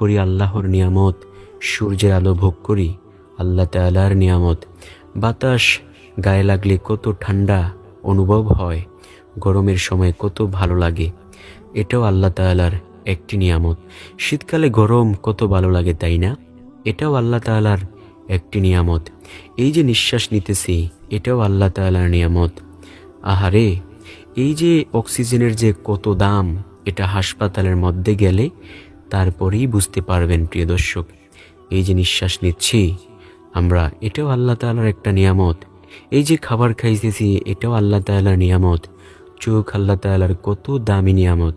করি আল্লাহর নিয়ামত, সূর্যের আলো ভোগ করি আল্লাহ তাআলার নিয়ামত। বাতাস গায়ে লাগলে কত ঠান্ডা অনুভব হয়, গরমের সময় কত ভালো লাগে, এটাও আল্লাহ তাআলার একটি নিয়ামত। শীতকালে গরম কত ভালো লাগে, তাই না? এটাও আল্লাহ তাআলার একটি নিয়ামত। এই যে নিঃশ্বাস নিতেছি, এটাও আল্লাহ তাআলার নিয়ামত। আহারে, এই যে অক্সিজেনের যে কত দাম, এটা হাসপাতালের মধ্যে গেলে তারপরেই বুঝতে পারবেন প্রিয় দর্শক। এই যে নিঃশ্বাস নিচ্ছি আমরা, এটাও আল্লাহ তাআলার একটা নিয়ামত। এই যে খাবার খাইতেছি, এটাও আল্লাহ তাআলার নিয়ামত। চোখ আল্লাহ তাআলার কত দামি নিয়ামত।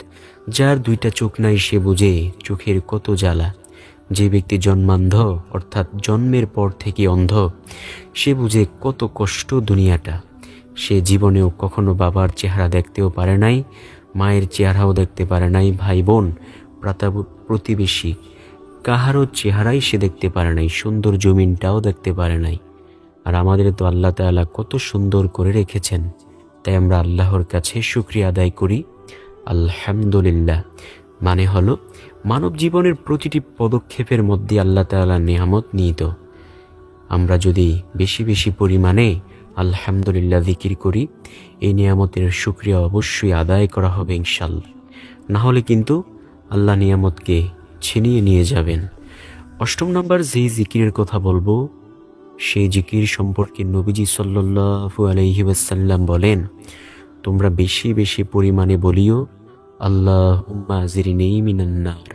যার দুইটা চোখ নাই সে বুঝে চোখের কত জ্বালা। যে ব্যক্তি জন্মান্ধ, অর্থাৎ জন্মের পর থেকে অন্ধ, সে বুঝে কত কষ্ট দুনিয়াটা। সে জীবনেও কখনো বাবার চেহারা দেখতেও পারে নাই, মায়ের চেহারাও দেখতে পারে নাই, ভাই বোন, প্রতিবেশী কাহারও চেহারাই সে দেখতে পারে নাই, সুন্দর জমিনটাও দেখতে পারে নাই। আর আমাদের তো আল্লাহ তাআলা কত সুন্দর করে রেখেছেন, তাই আমরা আল্লাহর কাছে শুকরিয়া আদায় করি আলহামদুলিল্লাহ। মানে হলো মানব জীবনের প্রতিটি পদক্ষেপের মধ্যে আল্লাহ তাআলার নিয়ামত নিহিত। আমরা যদি বেশি বেশি পরিমাণে আলহামদুলিল্লাহ জিকির করি, এই নিয়ামতের শুকরিয়া অবশ্যই আদায় করা হবে ইনশাআল্লাহ। না হলে কিন্তু আল্লাহ নিয়ামতকে ছিনিয়ে নিয়ে যাবেন। 8 নম্বর যেই জিকিরের কথা বলবো, সেই জিকির সম্পর্কে নবীজি সাল্লাল্লাহু আলাইহি ওয়াসাল্লাম বলেন, তোমরা বেশি বেশি পরিমাণে বলিও আল্লাহুম্মা আজিরনি মিনান নার।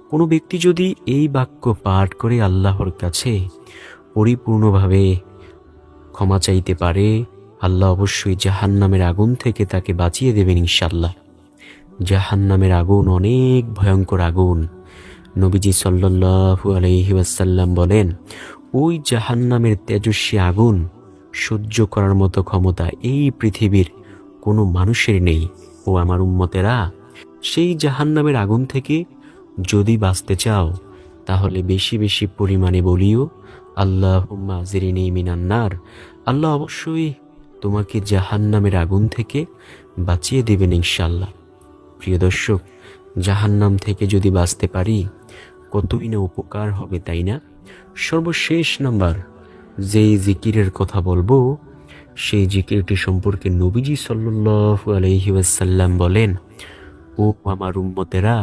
কোনো ব্যক্তি যদি এই বাক্য পাঠ করে আল্লাহর কাছে পরিপূর্ণভাবে ক্ষমা চাইতে পারে, আল্লাহ অবশ্যই জাহান্নামের আগুন থেকে তাকে বাঁচিয়ে দেবেন ইনশাআল্লাহ। জাহান্নামের আগুন অনেক ভয়ঙ্কর আগুন। নবীজি সাল্লাল্লাহু আলাইহি ওয়াসাল্লাম বলেন, ওই জাহান্নামের তেজস্বী আগুন সহ্য করার মতো ক্ষমতা এই পৃথিবীর কোনো মানুষের নেই। ও আমার উম্মতেরা, সেই জাহান্নামের আগুন থেকে যদি বাঁচতে চাও, তাহলে বেশি বেশি পরিমাণে বলিও আল্লাহুম্মা আজিরনি মিনান নার। আল্লাহ অবশ্যই তোমাকে জাহান্নামের আগুন থেকে বাঁচিয়ে দেবেন ইনশাআল্লাহ। প্রিয় দর্শক, জাহান্নাম থেকে যদি বাঁচতে পারি কতই না উপকার হবে, তাই না? সর্বশেষ নাম্বার যেই জিকিরের কথা বলবো, সেই জিকিরটি সম্পর্কে নবীজি সাল্লাল্লাহু আলাইহি ওয়াসাল্লাম বলেন, ও আমার উম্মতেরা,